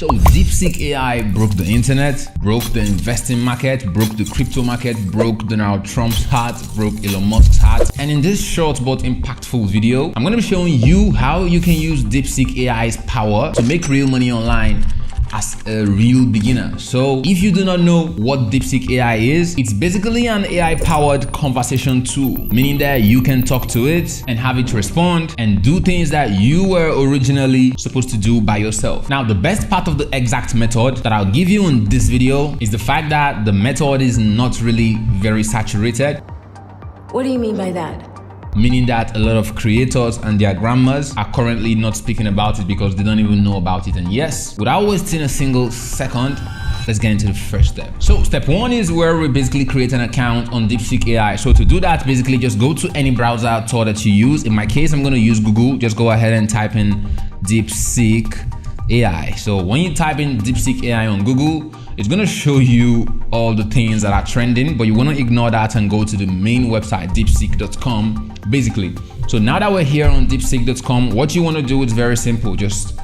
So DeepSeek AI broke the internet, broke the investing market, broke the crypto market, broke Donald Trump's heart, broke Elon Musk's heart. And in this short but impactful video, I'm going to be showing you how you can use DeepSeek AI's power to make real money online as a real beginner. So if you do not know what DeepSeek AI is, it's basically an AI powered conversation tool, meaning that you can talk to it and have it respond and do things that you were originally supposed to do by yourself. Now, the best part of the exact method that I'll give you in this video is the fact that the method is not really very saturated. What do you mean by that? Meaning that a lot of creators and their grandmas are currently not speaking about it because they don't even know about it. And yes, without wasting a single second, let's get into the first step. So step one is where we basically create an account on DeepSeek AI. So to do that, basically just go to any browser tool that you use. In my case, I'm going to use Google. Just go ahead and type in DeepSeek AI. So when you type in DeepSeek AI on Google, it's going to show you all the things that are trending, but you want to ignore that and go to the main website, deepseek.com, basically. So now that we're here on deepseek.com, what you want to do is very simple. Just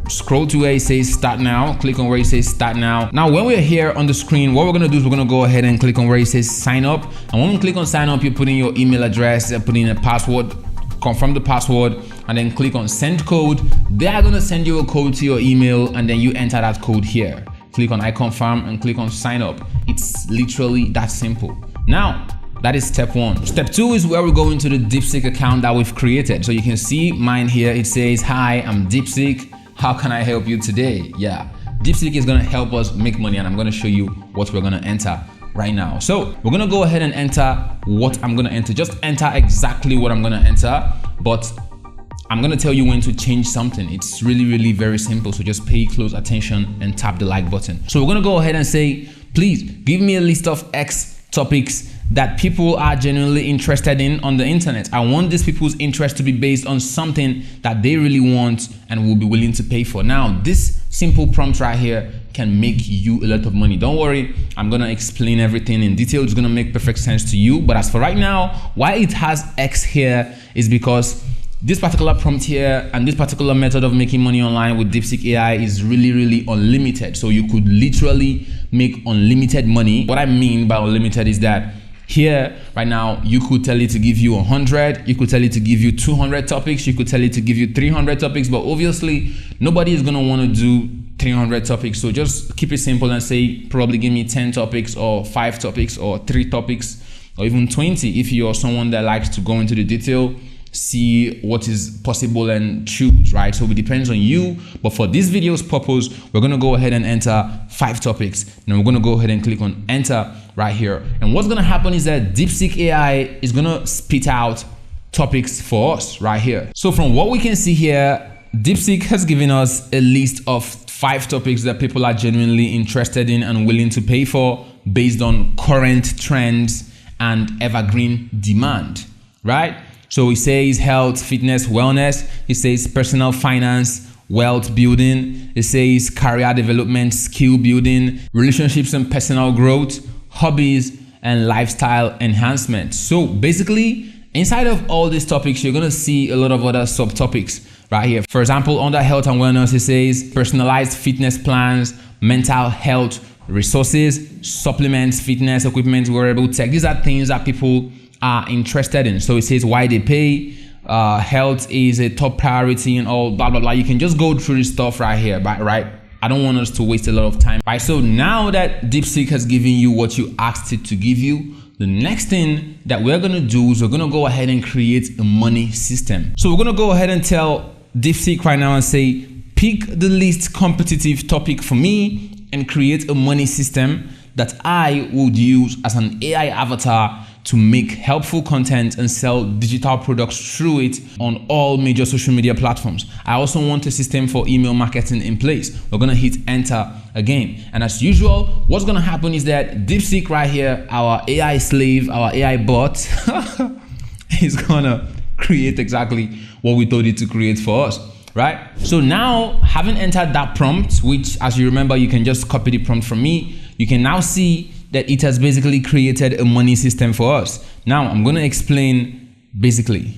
scroll to where it says start now, click on where it says start now. Now, when we're here on the screen, what we're going to do is we're going to go ahead and click on where it says sign up. And when you click on sign up, you put in your email address, put in a password, confirm the password, and then click on send code. They are going to send you a code to your email, and then you enter that code here. Click on I confirm and click on sign up. It's literally that simple. Now, that is step one. Step two is where we go into the DeepSeek account that we've created. So you can see mine here. It says, hi, I'm DeepSeek. How can I help you today? Yeah, DeepSeek is going to help us make money, and I'm going to show you what we're going to enter right now. So we're going to go ahead and enter what I'm going to enter. Just enter exactly what I'm going to enter, but I'm going to tell you when to change something. It's really very simple. So just pay close attention and tap the like button. So we're going to go ahead and say, please give me a list of X topics that people are genuinely interested in on the internet. I want these people's interest to be based on something that they really want and will be willing to pay for. Now, this simple prompt right here can make you a lot of money. Don't worry, I'm gonna explain everything in detail. It's gonna make perfect sense to you. But as for right now, why it has X here is because this particular prompt here and this particular method of making money online with DeepSeek AI is really unlimited. So you could literally make unlimited money. What I mean by unlimited is that here right now, you could tell it to give you 100, you could tell it to give you 200 topics, you could tell it to give you 300 topics, but obviously nobody is going to want to do 300 topics. So just keep it simple and say, probably give me 10 topics or 5 topics or 3 topics or even 20 if you're someone that likes to go into the detail, see what is possible and choose, right? So it depends on you, but for this video's purpose, we're going to go ahead and enter 5 topics. Then we're going to go ahead and click on enter right here. And what's going to happen is that DeepSeek AI is going to spit out topics for us right here. So from what we can see here, DeepSeek has given us a list of 5 topics that people are genuinely interested in and willing to pay for based on current trends and evergreen demand, right? So it says health, fitness, wellness. It says personal finance, wealth building. It says career development, skill building, relationships and personal growth, hobbies, and lifestyle enhancement. So basically, inside of all these topics, you're going to see a lot of other subtopics right here. For example, under health and wellness, it says personalized fitness plans, mental health resources, supplements, fitness equipment, wearable tech. These are things that people are interested in. So it says why they pay, health is a top priority and all blah blah. You can just go through this stuff right here, right? I don't want us to waste a lot of time. Right, so now that DeepSeek has given you what you asked it to give you, the next thing that we're gonna do is we're gonna go ahead and create a money system. So we're gonna go ahead and tell DeepSeek right now and say, pick the least competitive topic for me and create a money system that I would use as an AI avatar to make helpful content and sell digital products through it on all major social media platforms. I also want a system for email marketing in place. We're gonna hit enter again. And as usual, what's gonna happen is that DeepSeek right here, our AI slave, our AI bot, is gonna create exactly what we told it to create for us, right? So now, having entered that prompt, which as you remember, you can just copy the prompt from me, you can now see that it has basically created a money system for us. Now I'm going to explain basically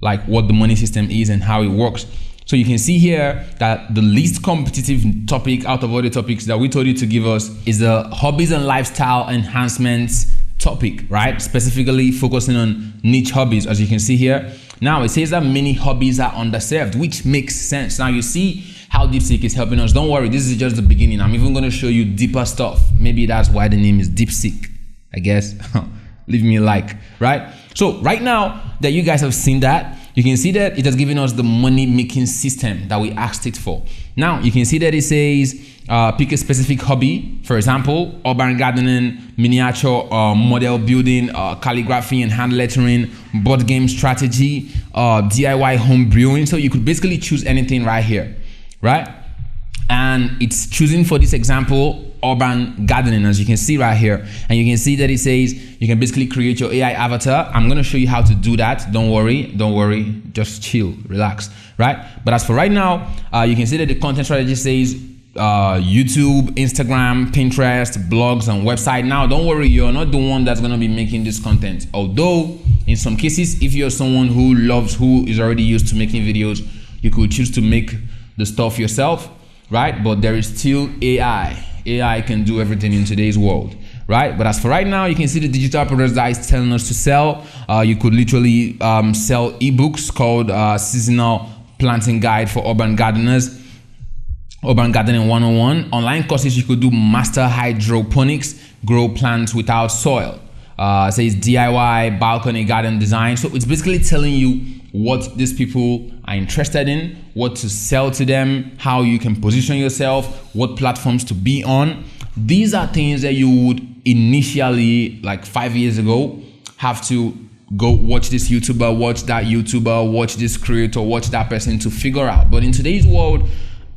like what the money system is and how it works. So you can see here that the least competitive topic out of all the topics that we told you to give us is the hobbies and lifestyle enhancements topic, right? Specifically focusing on niche hobbies, as you can see here. Now it says that many hobbies are underserved, which makes sense. Now you see how DeepSeek is helping us. Don't worry, this is just the beginning. I'm even going to show you deeper stuff. Maybe that's why the name is DeepSeek, I guess. Leave me a like, right? So right now that you guys have seen that, you can see that it has given us the money making system that we asked it for. Now you can see that it says pick a specific hobby, for example, urban gardening, miniature model building, calligraphy and hand lettering, board game strategy, DIY home brewing. So you could basically choose anything right here, right? And it's choosing for this example urban gardening, as you can see right here. And you can see that it says you can basically create your AI avatar. I'm going to show you how to do that. Don't worry, just chill, relax, right? But as for right now, you can see that the content strategy says YouTube, Instagram, Pinterest, blogs, and website. Now don't worry, you're not the one that's going to be making this content, although in some cases, if you're someone who is already used to making videos, you could choose to make the stuff yourself, right? But there is still AI can do everything in today's world, right? But as for right now, you can see the digital products that it's telling us to sell. You could literally sell ebooks called Seasonal Planting Guide for Urban Gardeners, Urban Gardening 101. Online courses, you could do Master Hydroponics, Grow Plants Without Soil. It says DIY balcony garden design. So it's basically telling you what these people are interested in, what to sell to them, how you can position yourself, what platforms to be on. These are things that you would initially, like 5 years ago, have to go watch this YouTuber, watch that YouTuber, watch this creator, watch that person to figure out. But in today's world,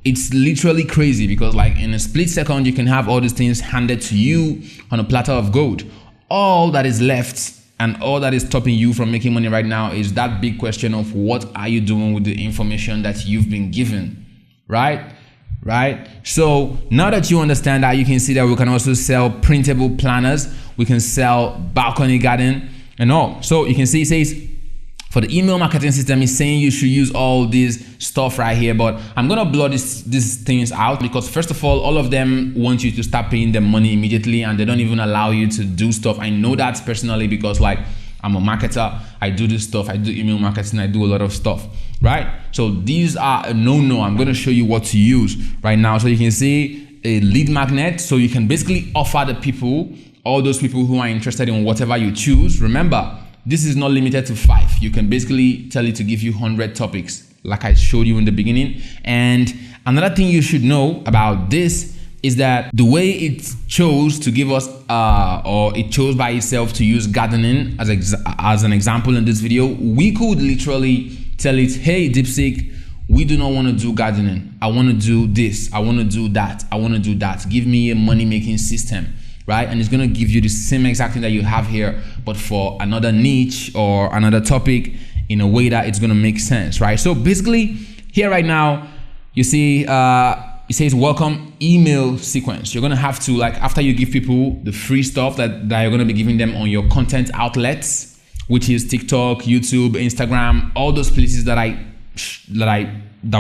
it's literally crazy because like in a split second, you can have all these things handed to you on a platter of gold. All that is left and all that is stopping you from making money right now is that big question of what are you doing with the information that you've been given, right? So now that you understand that, you can see that we can also sell printable planners. We can sell balcony garden and all. So you can see it says for the email marketing system, it's saying you should use all this stuff right here, but I'm gonna blur these things out because first of all of them want you to start paying them money immediately and they don't even allow you to do stuff. I know that personally because like I'm a marketer, I do this stuff, I do email marketing, I do a lot of stuff, right? So these are a no. I'm gonna show you what to use right now. So you can see a lead magnet, so you can basically offer the people, all those people who are interested in whatever you choose. Remember, this is not limited to 5. You can basically tell it to give you 100 topics like I showed you in the beginning. And another thing you should know about this is that the way it chose to give us or it chose by itself to use gardening as an example in this video, we could literally tell it, hey DeepSeek, we do not want to do gardening. I want to do this. I want to do that. I want to do that. Give me a money making system. Right? And it's going to give you the same exact thing that you have here, but for another niche or another topic in a way that it's going to make sense, right? So basically here right now, you see, it says welcome email sequence. You're going to have to, like, after you give people the free stuff that you're going to be giving them on your content outlets, which is TikTok, YouTube, Instagram, all those places that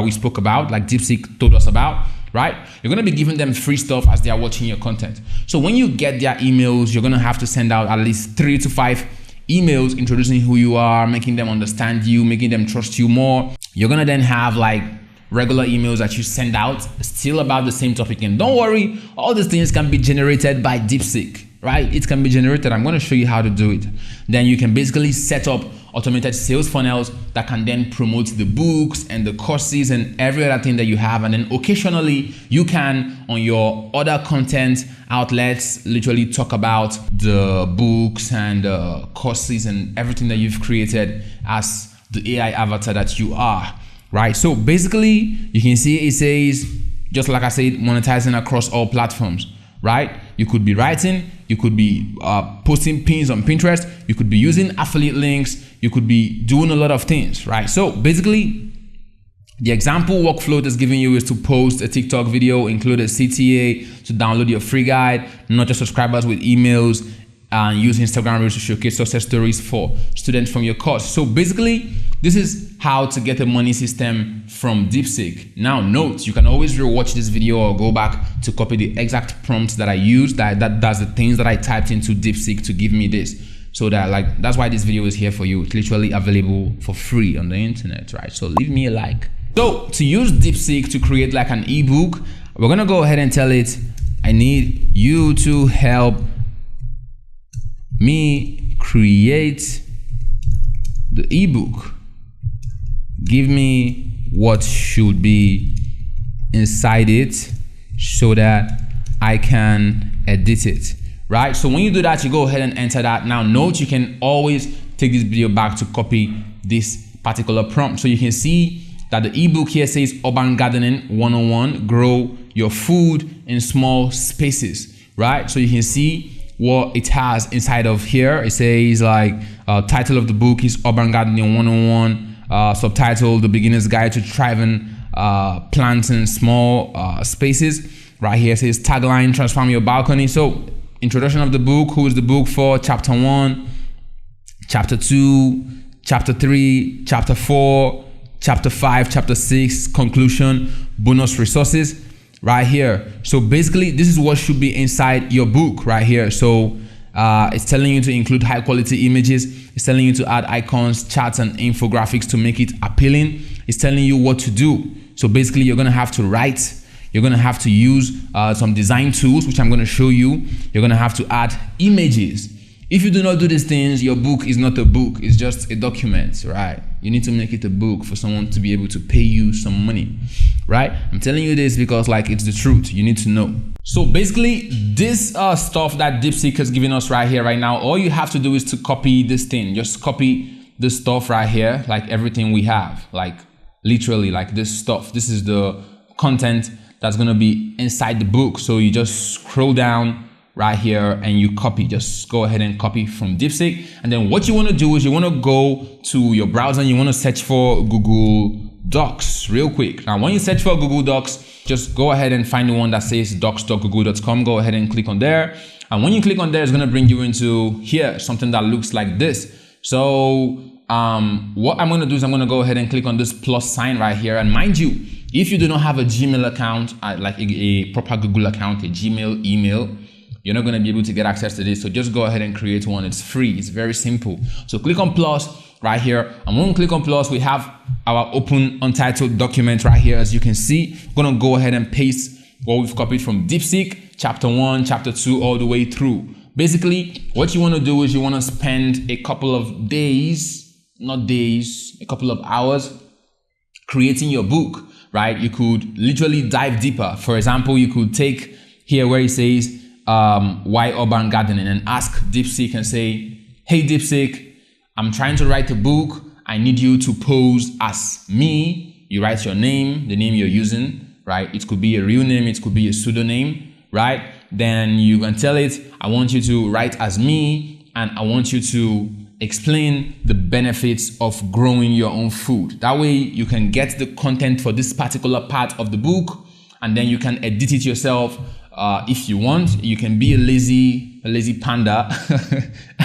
we spoke about, like DeepSeek told us about, right? You're going to be giving them free stuff as they are watching your content. So when you get their emails, you're going to have to send out at least 3 to 5 emails introducing who you are, making them understand you, making them trust you more. You're going to then have like regular emails that you send out still about the same topic. And don't worry, all these things can be generated by DeepSeek, right? It can be generated. I'm going to show you how to do it. Then you can basically set up automated sales funnels that can then promote the books and the courses and every other thing that you have. And then occasionally you can, on your other content outlets, literally talk about the books and the courses and everything that you've created as the AI avatar that you are, right? So basically you can see it says, just like I said, monetizing across all platforms, right? You could be writing, you could be posting pins on Pinterest, you could be using affiliate links, you could be doing a lot of things, right? So basically, the example workflow that's giving you is to post a TikTok video, include a CTA to download your free guide, not just subscribers with emails, and use Instagram Reels to showcase success stories for students from your course. So basically, this is how to get a money system from DeepSeek. Now note, you can always rewatch this video or go back to copy the exact prompts that I used, that's the things that I typed into DeepSeek to give me this. So that's why this video is here for you. It's literally available for free on the internet, right? So leave me a like. So to use DeepSeek to create like an ebook, we're gonna go ahead and tell it, I need you to help me create the ebook. Give me what should be inside it so that I can edit it, right? So when you do that, you go ahead and enter that. Now note, you can always take this video back to copy this particular prompt. So you can see that the ebook here says Urban Gardening 101, grow your food in small spaces, right? So you can see what it has inside of here. It says like title of the book is Urban Gardening 101, subtitle The Beginner's Guide to Thriving Plants in Small Spaces. Right here it says tagline, transform your balcony. So introduction of the book, who is the book for, chapter 1, chapter 2, chapter 3, chapter 4, chapter 5, chapter 6, conclusion, bonus resources right here. So basically this is what should be inside your book right here. So it's telling you to include high quality images. It's telling you to add icons, charts and infographics to make it appealing. It's telling you what to do. So basically you're gonna have to write, you're gonna have to use some design tools, which I'm gonna show you. You're gonna have to add images. If you do not do these things, your book is not a book, it's just a document, right? You need to make it a book for someone to be able to pay you some money, right? I'm telling you this because like it's the truth, you need to know. So basically this stuff that DeepSeek is giving us right here, right now, all you have to do is to copy this thing. Just copy this stuff right here, like everything we have, like literally like this stuff. This is the content that's gonna be inside the book. So you just scroll down right here and you copy. Just go ahead and copy from DeepSeek. And then what you want to do is you want to go to your browser and you want to search for Google Docs real quick. Now when you search for Google Docs, just go ahead and find the one that says docs.google.com. Go ahead and click on there. And when you click on there, it's going to bring you into here, something that looks like this. So what I'm going to do is I'm going to go ahead and click on this plus sign right here. And mind you, if you do not have a Gmail account, like a proper Google account, a Gmail email, you're not going to be able to get access to this. So just go ahead and create one. It's free. It's very simple. So click on plus right here. And when we click on plus, we have our open untitled document right here. As you can see, we're going to go ahead and paste what we've copied from DeepSeek, chapter 1, chapter 2, all the way through. Basically, what you want to do is you want to spend a couple of days, not days, a couple of hours creating your book, right? You could literally dive deeper. For example, you could take here where it says, why urban gardening, and ask DeepSeek and say, hey DeepSeek, I'm trying to write a book. I need you to pose as me. You write your name, the name you're using, right? It could be a real name, it could be a pseudonym, right? Then you can tell it, I want you to write as me, and I want you to explain the benefits of growing your own food. That way you can get the content for this particular part of the book, and then you can edit it yourself. If you want, you can be a lazy panda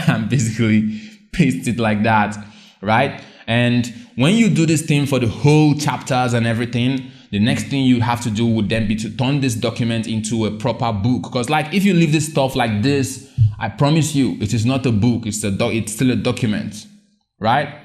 and basically paste it like that, right? And when you do this thing for the whole chapters and everything, the next thing you have to do would then be to turn this document into a proper book. Because like if you leave this stuff like this, I promise you, it is not a book, it's still a document, right?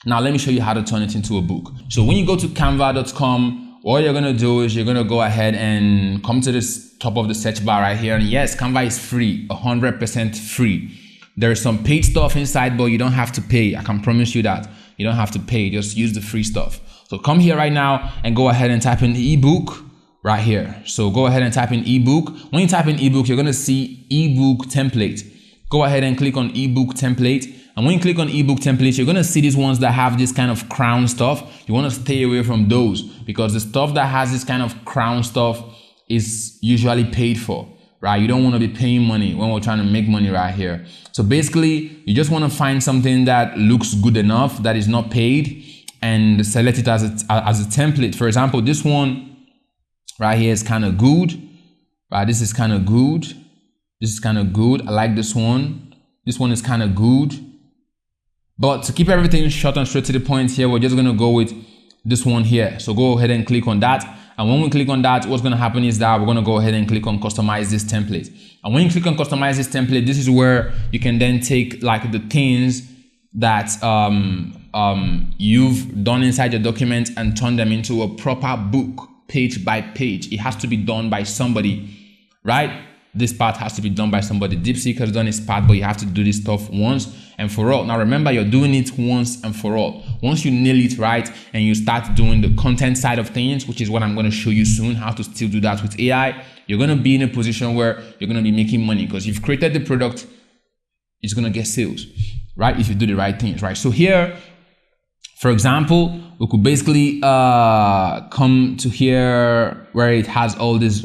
Now let me show you how to turn it into a book. So when you go to canva.com, all you're gonna do is you're gonna go ahead and come to this top of the search bar right here. And yes, Canva is free, 100% free. There's some paid stuff inside, but you don't have to pay. I can promise you that. You don't have to pay, just use the free stuff. So come here right now and go ahead and type in ebook right here. So go ahead and type in ebook. When you type in ebook, you're gonna see ebook template. Go ahead and click on ebook template. And when you click on ebook templates, you're gonna see these ones that have this kind of crown stuff. You wanna stay away from those because the stuff that has this kind of crown stuff is usually paid for, right? You don't wanna be paying money when we're trying to make money right here. So basically, you just wanna find something that looks good enough, that is not paid, and select it as a template. For example, this one right here is kind of good, right? This is kind of good. This is kind of good. I like this one. This one is kind of good. But to keep everything short and straight to the point here, we're just going to go with this one here. So go ahead and click on that. And when we click on that, what's going to happen is that we're going to go ahead and click on customize this template. And when you click on customize this template, this is where you can then take like the things that you've done inside your document and turn them into a proper book, page by page. It has to be done by somebody, right? This part has to be done by somebody. DeepSeek has done its part, but you have to do this stuff once and for all. Now remember, you're doing it once and for all. Once you nail it right and you start doing the content side of things, which is what I'm going to show you soon, how to still do that with AI, you're going to be in a position where you're going to be making money because you've created the product, it's going to get sales, right? If you do the right things, right? So here, for example, we could basically come to here where it has all these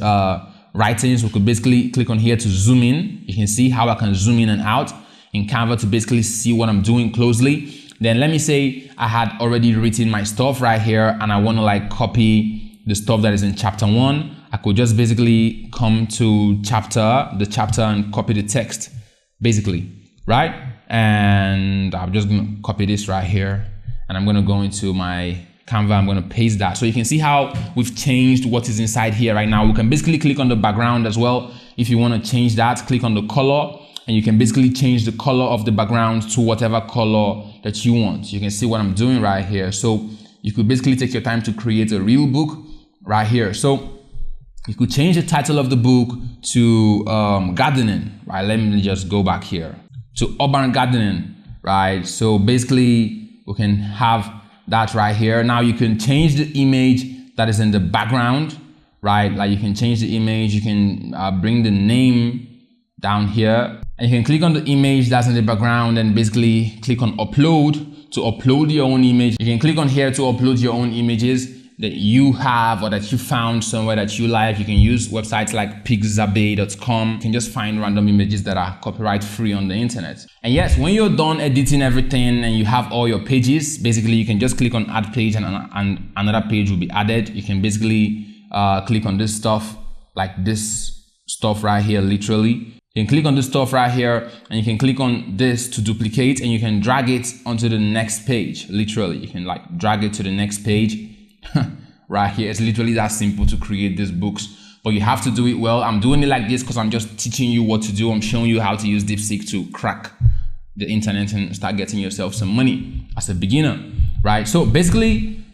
writings. We could basically click on here to zoom in. You can see how I can zoom in and out in Canva to basically see what I'm doing closely. Then let me say I had already written my stuff right here and I want to like copy the stuff that is in chapter 1. I could just basically come to the chapter and copy the text basically, right? And I'm just going to copy this right here and I'm going to go into my Canva. I'm going to paste that. So you can see how we've changed what is inside here right now. We can basically click on the background as well. If you want to change that, click on the color and you can basically change the color of the background to whatever color that you want. You can see what I'm doing right here. So you could basically take your time to create a real book right here. So you could change the title of the book to gardening, right? Let me just go back here to urban gardening, right? So basically we can have that right here. Now you can change the image that is in the background, right? Like you can change the image, you can bring the name down here and you can click on the image that's in the background and basically click on upload to upload your own image. You can click on here to upload your own images that you have or that you found somewhere that you like. You can use websites like pixabay.com. You can just find random images that are copyright free on the internet. And yes, when you're done editing everything and you have all your pages, basically you can just click on add page and another page will be added. You can basically click on this stuff, like this stuff right here, literally. You can click on this stuff right here and you can click on this to duplicate and you can drag it onto the next page, literally. You can like drag it to the next page. Right here. It's literally that simple to create these books, but you have to do it well. I'm doing it like this because I'm just teaching you what to do. I'm showing you how to use DeepSeek to crack the internet and start getting yourself some money as a beginner, right? So basically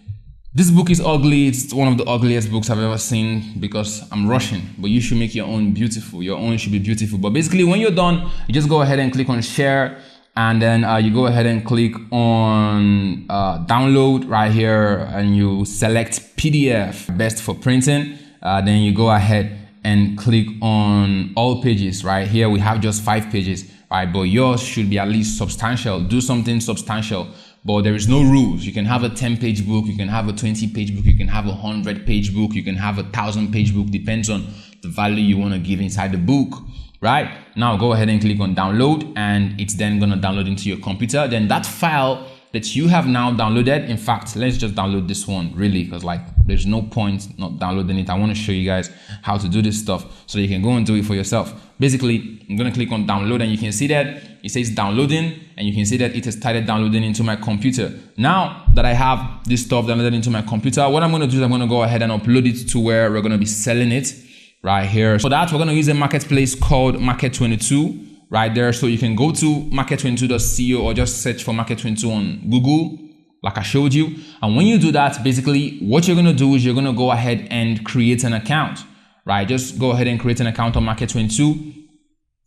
this book is ugly. It's one of the ugliest books I've ever seen because I'm rushing, but you should make your own beautiful. Your own should be beautiful. But basically when you're done, you just go ahead and click on share. And then you go ahead and click on download right here and you select PDF, best for printing. Then you go ahead and click on all pages right here. We have just 5 pages, right? But yours should be at least substantial. Do something substantial, but there is no rules. You can have a 10-page book, you can have a 20-page book, you can have a 100-page book, you can have a 1,000-page book, depends on the value you want to give inside the book. Right now, go ahead and click on download and it's then going to download into your computer. Then that file that you have now downloaded, in fact, let's just download this one really, because like there's no point not downloading it. I want to show you guys how to do this stuff so you can go and do it for yourself. Basically, I'm going to click on download and you can see that it says downloading and you can see that it has started downloading into my computer. Now that I have this stuff downloaded into my computer, what I'm going to do is I'm going to go ahead and upload it to where we're going to be selling it. Right here. For that, we're going to use a marketplace called Market22 right there. So you can go to market22.co or just search for Market22 on Google, like I showed you. And when you do that, basically what you're going to do is you're going to go ahead and create an account, right? Just go ahead and create an account on Market22.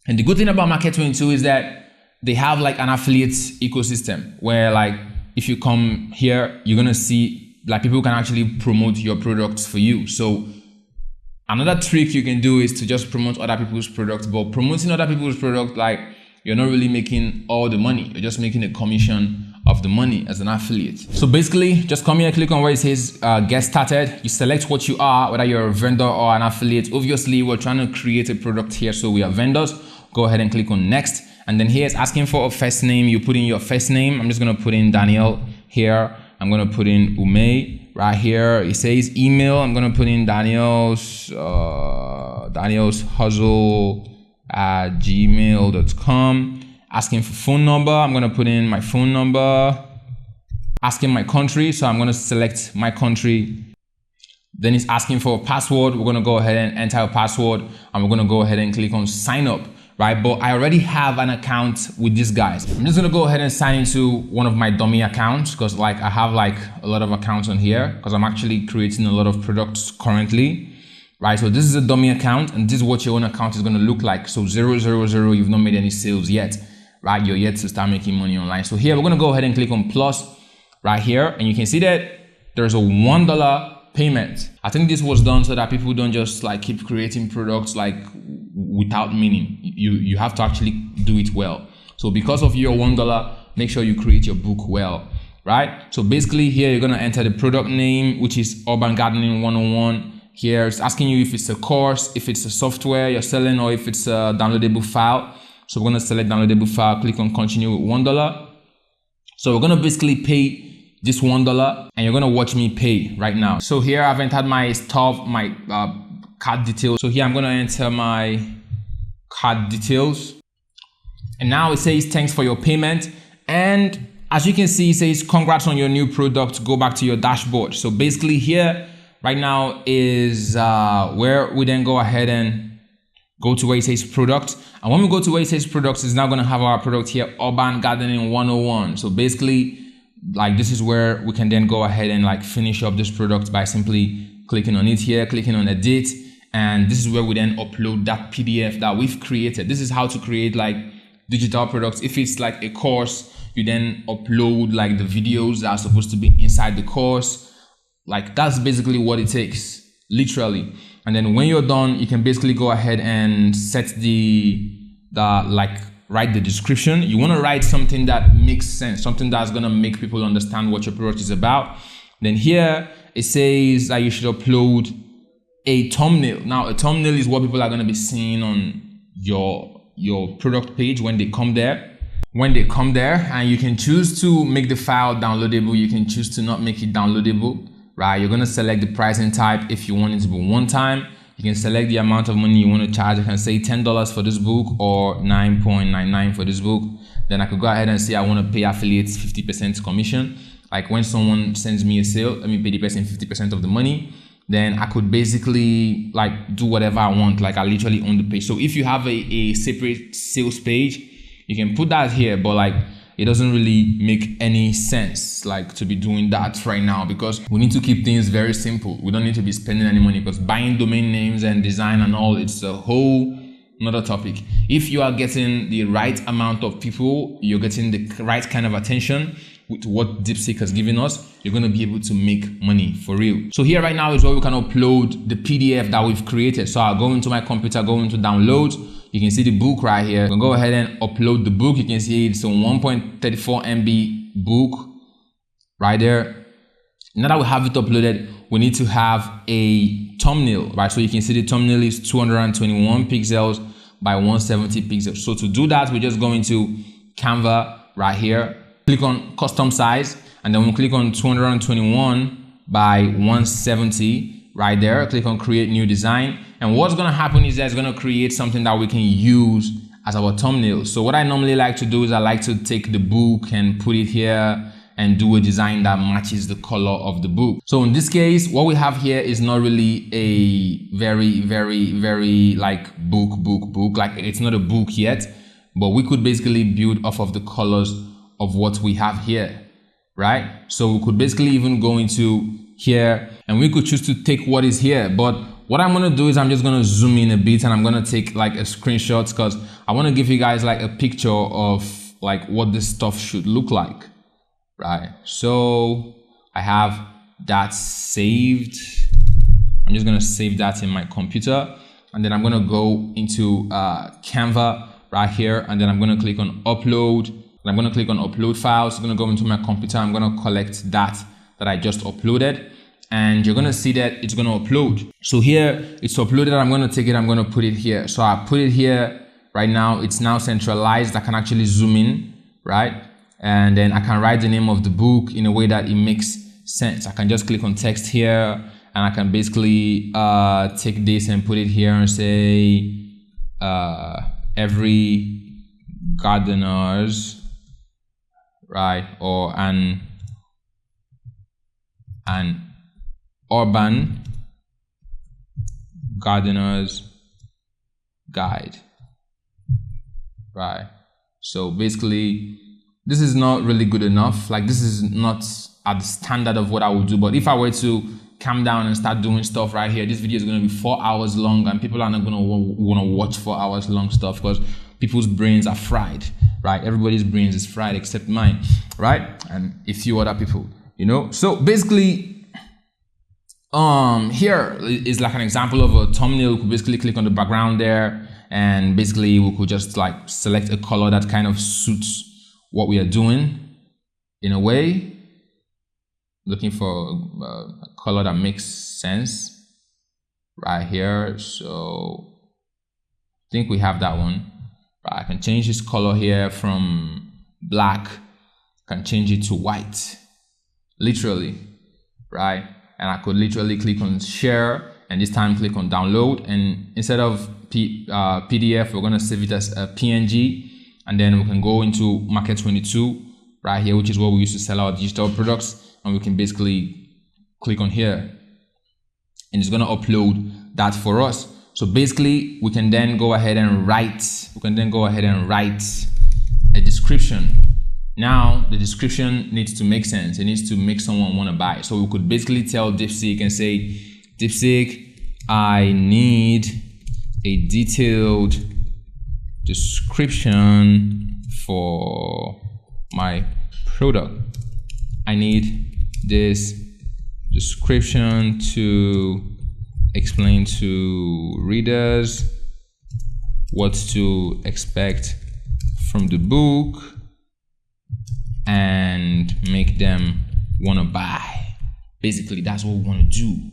And the good thing about Market22 is that they have like an affiliate ecosystem where like if you come here, you're going to see like people can actually promote your products for you. So another trick you can do is to just promote other people's products, but promoting other people's products, like you're not really making all the money. You're just making a commission of the money as an affiliate. So basically, just come here, click on where it says get started. You select what you are, whether you're a vendor or an affiliate. Obviously, we're trying to create a product here, so we are vendors. Go ahead and click on next. And then here it's asking for a first name. You put in your first name. I'm just going to put in Daniel here. I'm going to put in Ume. Right here, it says email. I'm going to put in Daniel's hustle@gmail.com. Asking for phone number, I'm gonna put in my phone number. Asking my country, so I'm gonna select my country. Then it's asking for a password. We're gonna go ahead and enter a password, and we're gonna go ahead and click on sign up, right? But I already have an account with these guys. I'm just gonna go ahead and sign into one of my dummy accounts, because like I have like a lot of accounts on here, because I'm actually creating a lot of products currently, right? So this is a dummy account, and this is what your own account is gonna look like. So 000, you've not made any sales yet, right? You're yet to start making money online. So here we're gonna go ahead and click on plus right here, and you can see that there's a $1 payment. I think this was done so that people don't just like keep creating products like without meaning. You have to actually do it well. So because of your $1, make sure you create your book well, right? So basically here you're gonna enter the product name, which is Urban Gardening 101. Here it's asking you if it's a course, if it's a software you're selling, or if it's a downloadable file. So we're gonna select downloadable file, click on continue with $1. So we're gonna basically pay this $1, and you're gonna watch me pay right now. So here I've entered my stuff, my card details. So here I'm gonna enter my card details, and now it says thanks for your payment. And as you can see, it says congrats on your new product, go back to your dashboard. So basically here right now is where we then go ahead and go to where it says product. And when we go to where it says products, it's now gonna have our product here, Urban Gardening 101. So basically, like this is where we can then go ahead and like finish up this product by simply clicking on it here, clicking on edit, and this is where we then upload that PDF that we've created. This is how to create like digital products. If it's like a course, you then upload like the videos that are supposed to be inside the course. Like that's basically what it takes, literally. And then when you're done, you can basically go ahead and set write the description. You want to write something that makes sense, something that's going to make people understand what your product is about. Then here it says that you should upload a thumbnail. Now a thumbnail is what people are going to be seeing on your product page when they come there. And you can choose to make the file downloadable. You can choose to not make it downloadable, right? You're going to select the pricing type. If you want it to be one time, you can select the amount of money you want to charge. I can say $10 for this book or $9.99 for this book. Then I could go ahead and say I want to pay affiliates 50% commission. Like when someone sends me a sale, let me pay the person 50% of the money. Then I could basically like do whatever I want. Like I literally own the page. So if you have a separate sales page, you can put that here, but like it doesn't really make any sense like to be doing that right now, because we need to keep things very simple. We don't need to be spending any money, because buying domain names and design and all, it's a whole another topic. If you are getting the right amount of people, you're getting the right kind of attention with what DeepSeek has given us, you're going to be able to make money for real. So here right now is where we can upload the PDF that we've created. So I'll go into my computer, go into downloads. You can see the book right here. We'll go ahead and upload the book. You can see it's a 1.34 MB book right there. Now that we have it uploaded, we need to have a thumbnail, right? So you can see the thumbnail is 221 pixels by 170 pixels. So to do that, we just go into Canva right here, click on custom size, and then we'll click on 221 by 170 right there. Click on create new design. And what's going to happen is that it's going to create something that we can use as our thumbnail. So what I normally like to do is I like to take the book and put it here and do a design that matches the color of the book. So in this case, what we have here is not really a very like book. Like it's not a book yet, but we could basically build off of the colors of what we have here, right? So we could basically even go into here and we could choose to take what is here. But what I'm going to do is I'm just going to zoom in a bit and I'm going to take like a screenshot, because I want to give you guys like a picture of like what this stuff should look like, right? So I have that saved. I'm just going to save that in my computer, and then I'm going to go into Canva right here, and then I'm going to click on upload, and I'm going to click on upload files. I'm going to go into my computer. I'm going to collect that I just uploaded, and you're going to see that it's going to upload. So here it's uploaded. I'm going to take it, I'm going to put it here. So I put it here right now. It's now centralized. I can actually zoom in, right? And then I can write the name of the book in a way that it makes sense. I can just click on text here, and I can basically take this and put it here and say every gardeners, right, or an urban gardener's guide, right? So basically this is not really good enough. Like, this is not at the standard of what I would do. But if I were to calm down and start doing stuff right here, this video is going to be 4 hours long, and people are not going to want to watch 4 hours long stuff because people's brains are fried, right? Everybody's brains is fried except mine, right? And a few other people, you know. So basically, here is like an example of a thumbnail. We could basically click on the background there, and basically we could just like select a color that kind of suits what we are doing in a way. Looking for a color that makes sense right here. So I think we have that one. Right, I can change this color here from black, can change it to white, literally, right? And I could literally click on share, and this time click on download, and instead of PDF, we're gonna save it as a PNG, and then we can go into Market 22 right here, which is where we used to sell our digital products, and we can basically click on here, and it's gonna upload that for us. So basically, we can then go ahead and write. A description. Now, the description needs to make sense. It needs to make someone want to buy. So we could basically tell DeepSeek and say, DeepSeek, I need a detailed description for my product. I need this description to explain to readers what to expect from the book and make them want to buy. Basically, that's what we want to do.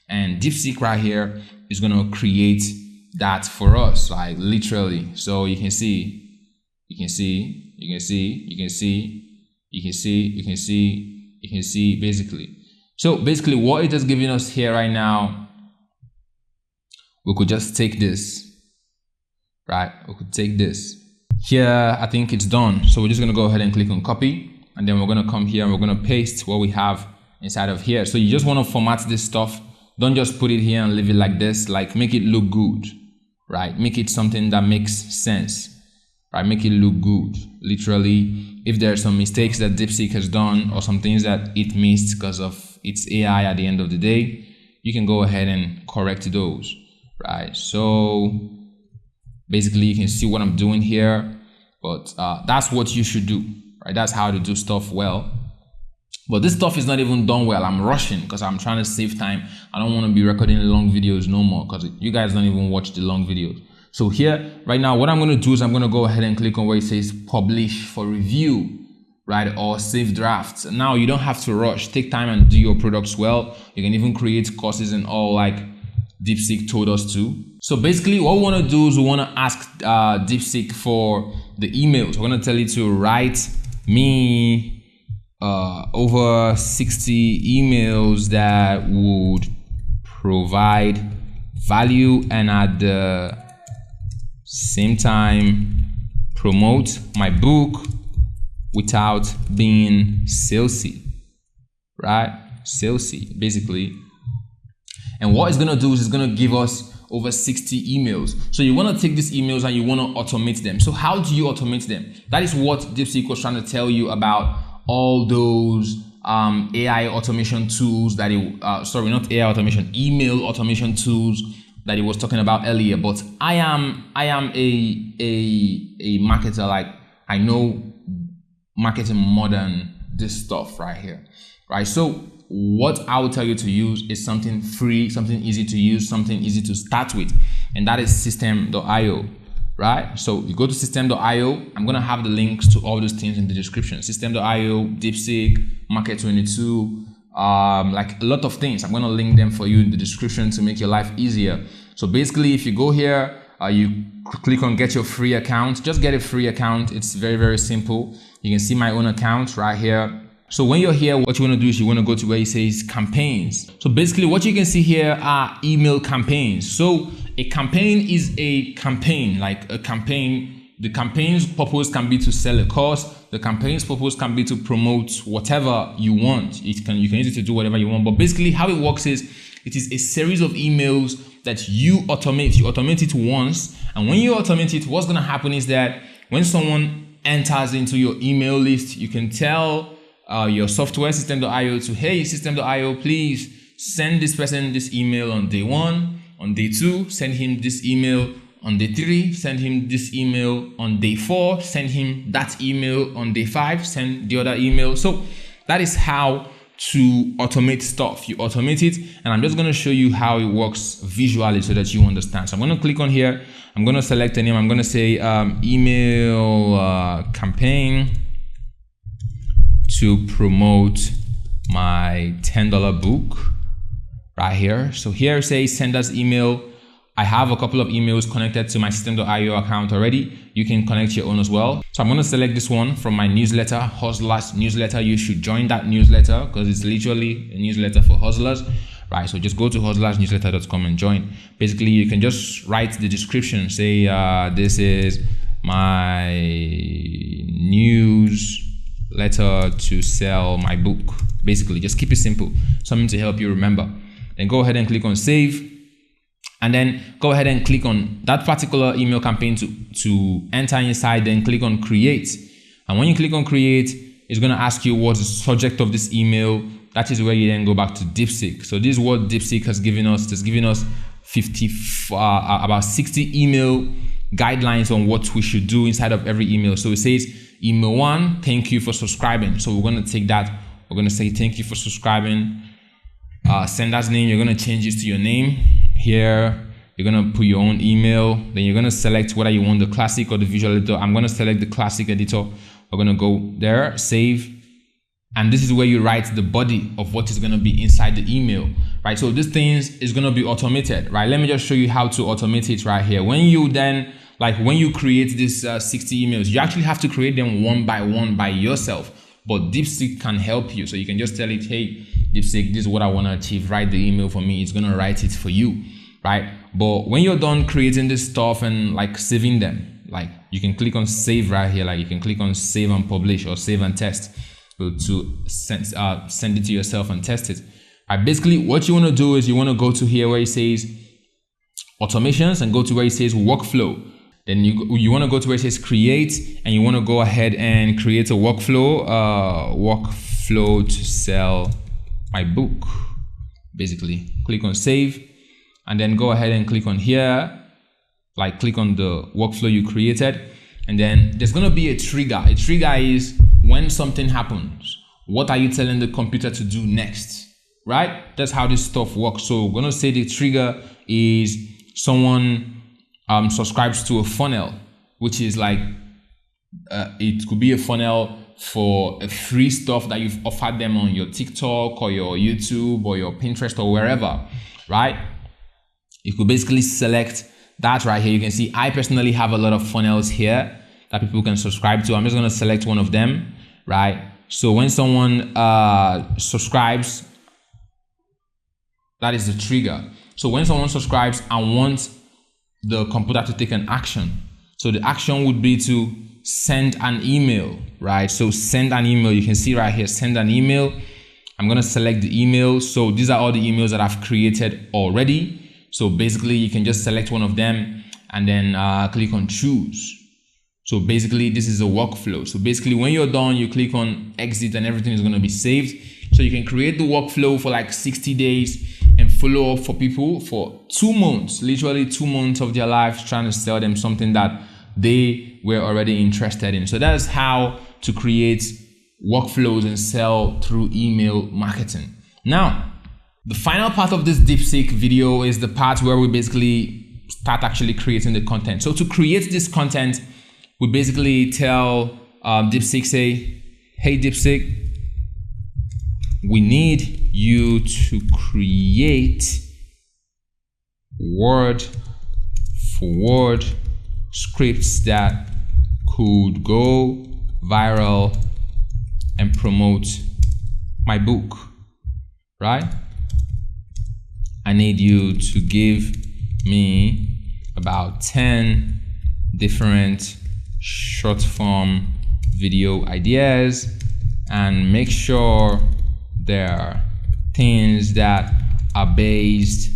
And DeepSeek right here is going to create that for us, like literally. So you can see, basically. So basically what it is giving us here right now, we could just take this, right? We could take this. Here, I think it's done. So we're just gonna go ahead and click on copy, and then we're gonna come here and we're gonna paste what we have inside of here. So you just wanna format this stuff. Don't just put it here and leave it like this. Like, make it look good, right? Make it something that makes sense, right? Make it look good. Literally, if there are some mistakes that DeepSeek has done or some things that it missed because of its AI at the end of the day, you can go ahead and correct those, right? So basically, you can see what I'm doing here, but that's what you should do, right? That's how to do stuff well. But this stuff is not even done well. I'm rushing because I'm trying to save time. I don't want to be recording long videos no more because you guys don't even watch the long videos. So here, right now, what I'm going to do is I'm going to go ahead and click on where it says publish for review, right? Or save drafts. Now, you don't have to rush. Take time and do your products well. You can even create courses and all like DeepSeek told us to. So basically, what we want to do is we want to ask DeepSeek for the emails. We're going to tell it to write me over 60 emails that would provide value and at the same time promote my book without being salesy, right? Salesy, basically. And what it's gonna do is it's gonna give us over 60 emails. So you wanna take these emails and you wanna automate them. So how do you automate them? That is what DeepSeek was trying to tell you about all those AI automation tools that email automation tools that he was talking about earlier. But I am a marketer. Like, I know marketing more than this stuff right here, right? So what I will tell you to use is something free, something easy to use, something easy to start with, and that is system.io. Right? So you go to system.io. I'm going to have the links to all those things in the description. System.io, DeepSeek, Market 22, like a lot of things. I'm going to link them for you in the description to make your life easier. So basically, if you go here, you click on get your free account. Just get a free account. It's very, very simple. You can see my own account right here. So when you're here, what you want to do is you want to go to where it says campaigns. So basically what you can see here are email campaigns. So a campaign is a campaign. Like a campaign, The campaign's purpose can be to sell a course. The campaign's purpose can be to promote whatever you want. You can use it to do whatever you want. But basically how it works is, it is a series of emails that you automate. You automate it once. And when you automate it, what's going to happen is that when someone enters into your email list, you can tell your software system.io to, hey, system.io, please send this person this email on day 1, on day 2, send him this email on day 3, send him this email on day 4, send him that email on day 5, send the other email. So that is how to automate stuff. You automate it, and I'm just going to show you how it works visually so that you understand. So I'm going to click on here. I'm going to select a name. I'm going to say email campaign to promote my $10 book right here. So here it says send us email. I have a couple of emails connected to my system.io account already. You can connect your own as well. So I'm going to select this one from my newsletter, Hustlers newsletter. You should join that newsletter because it's literally a newsletter for hustlers, right? So just go to hustlersnewsletter.com and join. Basically, you can just write the description. Say, this is my newsletter to sell my book. Basically, just keep it simple. Something to help you remember. Then go ahead and click on save. And then go ahead and click on that particular email campaign to enter inside, then click on create. And when you click on create, it's going to ask you what's the subject of this email. That is where you then go back to DeepSeek. So this is what DeepSeek has given us. It's given us about 60 email guidelines on what we should do inside of every email. So it says email 1, thank you for subscribing. So we're going to take that. We're going to say thank you for subscribing. Sender's name, you're going to change this to your name. Here, you're going to put your own email. Then you're going to select whether you want the classic or the visual editor. I'm going to select the classic editor. We're going to go there, save. And this is where you write the body of what is going to be inside the email, right? So this thing is going to be automated, right? Let me just show you how to automate it right here. When you then, when you create these 60 emails, you actually have to create them one by one by yourself. But DeepSeek can help you. So you can just tell it, hey, DeepSeek, this is what I want to achieve. Write the email for me. It's going to write it for you, right? But when you're done creating this stuff and saving them, you can click on save right here. You can click on save and publish or save and test to send it to yourself and test it. Right, basically, what you want to do is you want to go to here where it says automations and go to where it says workflow. Then you want to go to where it says create, and you want to go ahead and create a workflow to sell my book. Basically, click on save, and then go ahead and click on here, click on the workflow you created, and then there's going to be a trigger. A trigger is when something happens. What are you telling the computer to do next? Right? That's how this stuff works. So we're going to say the trigger is someone subscribes to a funnel, which is it could be a funnel for a free stuff that you've offered them on your TikTok or your YouTube or your Pinterest or wherever, right? You could basically select that right here. You can see I personally have a lot of funnels here that people can subscribe to. I'm just going to select one of them, right? So when someone subscribes, that is the trigger. So when someone subscribes and wants the computer to take an action, so the action would be to send an email, right? So send an email. You can see right here, send an email. I'm going to select the email. So these are all the emails that I've created already. So basically you can just select one of them and then click on choose. So basically this is a workflow. So basically when you're done, you click on exit and everything is going to be saved. So you can create the workflow for 60 days and follow up for people for 2 months, literally 2 months of their lives, trying to sell them something that they were already interested in. So that's how to create workflows and sell through email marketing. Now, the final part of this DeepSeek video is the part where we basically start actually creating the content. So to create this content, we basically tell DeepSeek, say, hey DeepSeek, we need you to create word for word scripts that could go viral and promote my book, right? I need you to give me about 10 different short form video ideas and make sure there are things that are based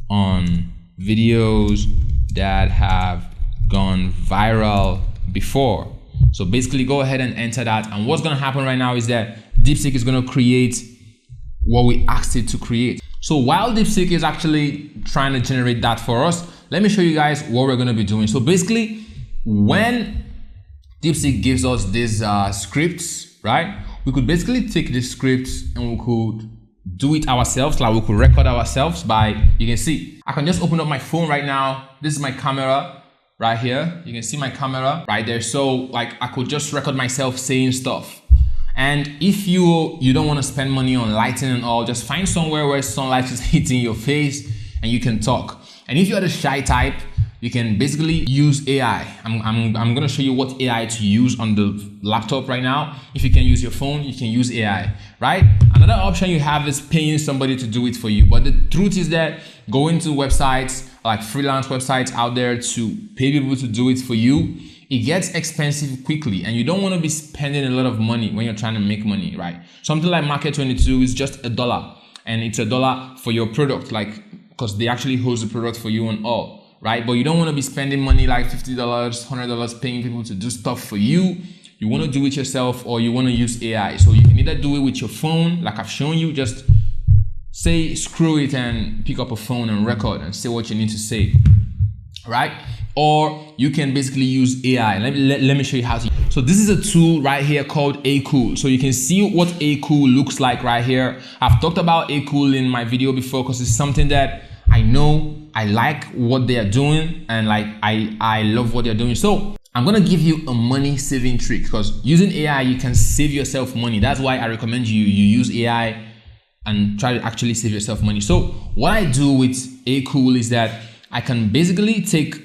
on videos that have gone viral before. So basically go ahead and enter that, and what's going to happen right now is that DeepSeek is going to create what we asked it to create. So while DeepSeek is actually trying to generate that for us, let me show you guys what we're going to be doing. So basically, when DeepSeek gives us these scripts, right, we could basically take these scripts and we could do it ourselves. Like we could record ourselves by, you can see, I can just open up my phone right now. This is my camera right here. You can see my camera right there. So like I could just record myself saying stuff. And if you don't want to spend money on lighting and all, just find somewhere where sunlight is hitting your face and you can talk. And if you're the shy type, you can basically use AI. I'm going to show you what AI to use on the laptop right now. If you can use your phone, you can use AI, right? Another option you have is paying somebody to do it for you. But the truth is that going to websites, like freelance websites out there to pay people to do it for you, it gets expensive quickly, and you don't want to be spending a lot of money when you're trying to make money, right? Something like Market 22 is just $1, and it's $1 for your product, like, because they actually host the product for you and all, right? But you don't want to be spending money like $50, $100 paying people to do stuff for you. You want to do it yourself, or you want to use AI. So you can either do it with your phone, like I've shown you, just say screw it and pick up a phone and record and say what you need to say, right? Or you can basically use AI. Let me show you how to. So this is a tool right here called A-Cool. So you can see what A-Cool looks like right here. I've talked about A-Cool in my video before because it's something that I know I like what they are doing, and like I love what they're doing. So I'm gonna give you a money saving trick, because using AI you can save yourself money. That's why I recommend you use AI and try to actually save yourself money. So what I do with A-Cool is that I can basically take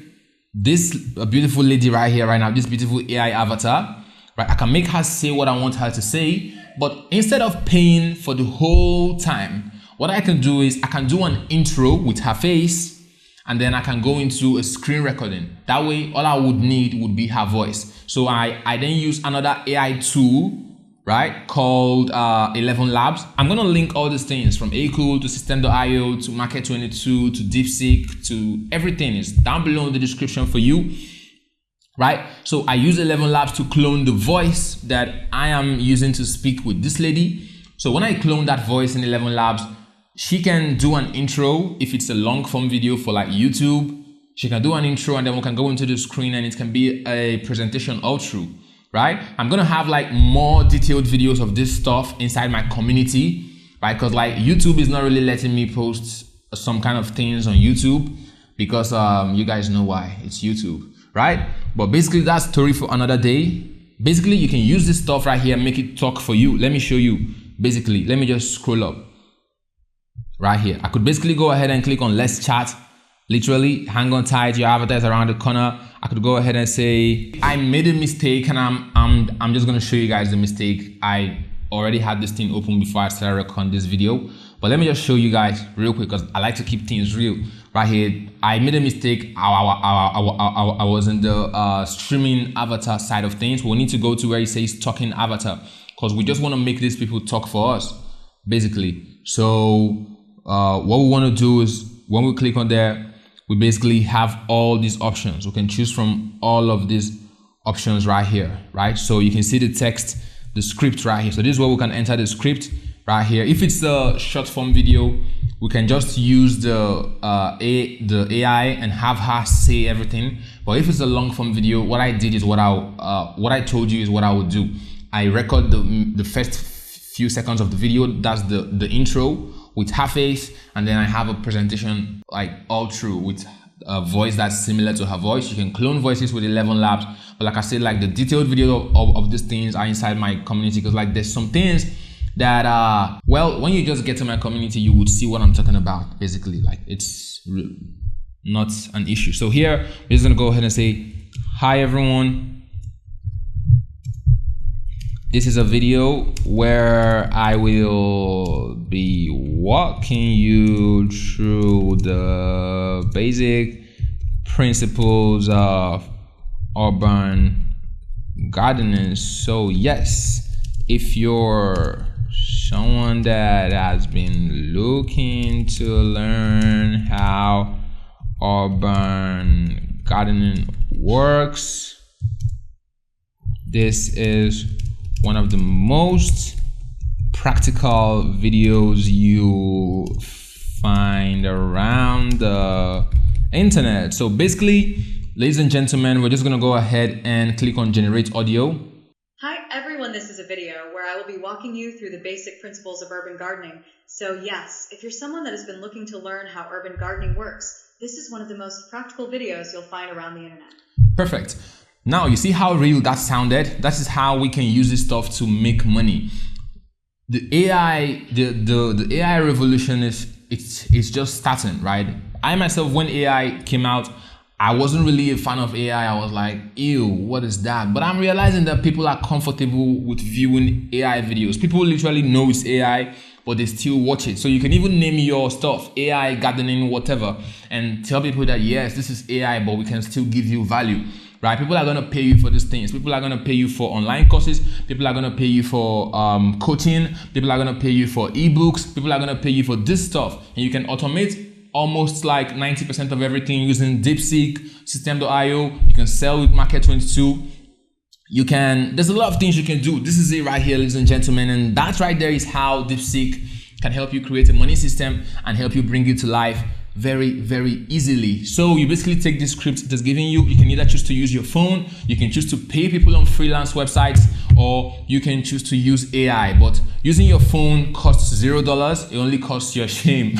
this beautiful lady right here, right now, this beautiful AI avatar, right? I can make her say what I want her to say, but instead of paying for the whole time, what I can do is I can do an intro with her face, and then I can go into a screen recording. That way, all I would need would be her voice. So I then use another AI tool, right, called 11 Labs. I'm gonna link all these things from A-Cool to System.io to Market 22 to DeepSeek to everything is down below in the description for you, right? So I use 11 Labs to clone the voice that I am using to speak with this lady. So when I clone that voice in 11 Labs, she can do an intro. If it's a long form video for like YouTube, she can do an intro, and then we can go into the screen and it can be a presentation all through. Right? I'm gonna have like more detailed videos of this stuff inside my community, right? Because like YouTube is not really letting me post some kind of things on YouTube because you guys know why, it's YouTube, right? But basically that's story for another day. Basically you can use this stuff right here, make it talk for you. Let me show you. Basically, let me just scroll up right here. I could basically go ahead and click on let's chat. Literally, hang on tight, your avatar is around the corner. I could go ahead and say, I made a mistake, and I'm just gonna show you guys the mistake. I already had this thing open before I started recording this video, but let me just show you guys real quick because I like to keep things real. Right here, I made a mistake. I was in the streaming avatar side of things. We'll need to go to where it says talking avatar because we just want to make these people talk for us, basically. So what we want to do is when we click on there, we basically have all these options. We can choose from all of these options right here, right? So you can see the text, the script right here. So this is where we can enter the script right here. If it's a short form video, we can just use the AI and have her say everything. But if it's a long form video, what I did is what I told you is what I would do. I record the first few seconds of the video. That's the intro with her face, and then I have a presentation like all through with a voice that's similar to her voice. You can clone voices with 11 Labs, but like I said, like the detailed video of these things are inside my community, because like there's some things that well, when you just get to my community, you would see what I'm talking about. Basically, like it's not an issue. So here we're just gonna go ahead and say, hi everyone, this is a video where I will be walking you through the basic principles of urban gardening. So yes, if you're someone that has been looking to learn how urban gardening works, this is one of the most practical videos you find around the internet. So basically, ladies and gentlemen, we're just going to go ahead and click on generate audio. Hi everyone, this is a video where I will be walking you through the basic principles of urban gardening. So yes, if you're someone that has been looking to learn how urban gardening works, this is one of the most practical videos you'll find around the internet. Perfect. Now you see how real that sounded? That is how we can use this stuff to make money. The AI, the AI revolution it's just starting, right? I myself, when AI came out, I wasn't really a fan of AI. I was like, ew, what is that? But I'm realizing that people are comfortable with viewing AI videos. People literally know it's AI, but they still watch it. So you can even name your stuff, AI, gardening, whatever, and tell people that yes, this is AI, but we can still give you value, right? People are going to pay you for these things. People are going to pay you for online courses. People are going to pay you for coaching. People are going to pay you for ebooks. People are going to pay you for this stuff. And you can automate almost like 90% of everything using DeepSeek, System.io. You can sell with Market 22. There's a lot of things you can do. This is it right here, ladies and gentlemen. And that right there is how DeepSeek can help you create a money system and help you bring it to life very, very easily. So you basically take this script it is giving you. You can either choose to use your phone, you can choose to pay people on freelance websites, or you can choose to use AI. But using your phone costs $0. It only costs your shame.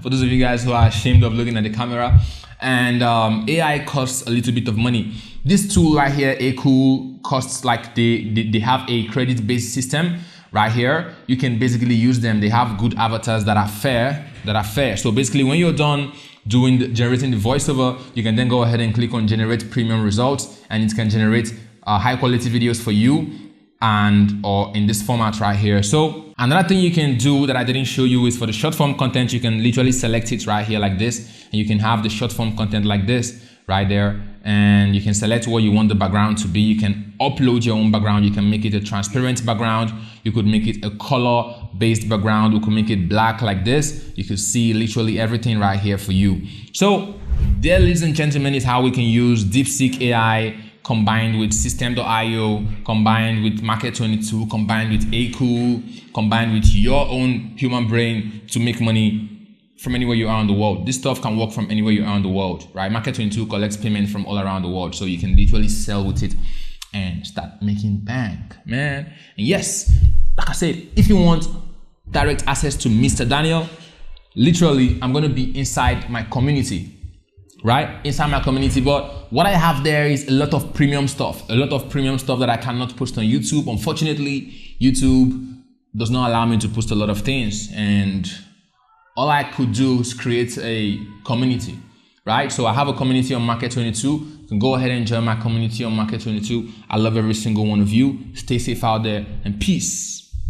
For those of you guys who are ashamed of looking at the camera. And AI costs a little bit of money. This tool right here, Acool, costs like they have a credit-based system right here. You can basically use them. They have good avatars that are fair. So basically, when you're done generating the voiceover, you can then go ahead and click on generate premium results, and it can generate high quality videos for you or in this format right here. So another thing you can do that I didn't show you is for the short form content, you can literally select it right here like this, and you can have the short form content like this right there, and you can select what you want the background to be. You can upload your own background. You can make it a transparent background. You could make it a color based background. You could make it black like this. You could see literally everything right here for you. So there, ladies and gentlemen, is how we can use DeepSeek AI combined with System.io, combined with Market 22, combined with Acool, combined with your own human brain to make money from anywhere you are in the world. This stuff can work from anywhere you are in the world, right? Market 22 collects payment from all around the world, so you can literally sell with it and start making bank, man. And yes, like I said, if you want direct access to Mr. Daniel, literally, I'm going to be inside my community, right? Inside my community. But what I have there is a lot of premium stuff that I cannot post on YouTube. Unfortunately, YouTube does not allow me to post a lot of things, and all I could do is create a community, right? So I have a community on Market 22. You can go ahead and join my community on Market 22. I love every single one of you. Stay safe out there, and peace.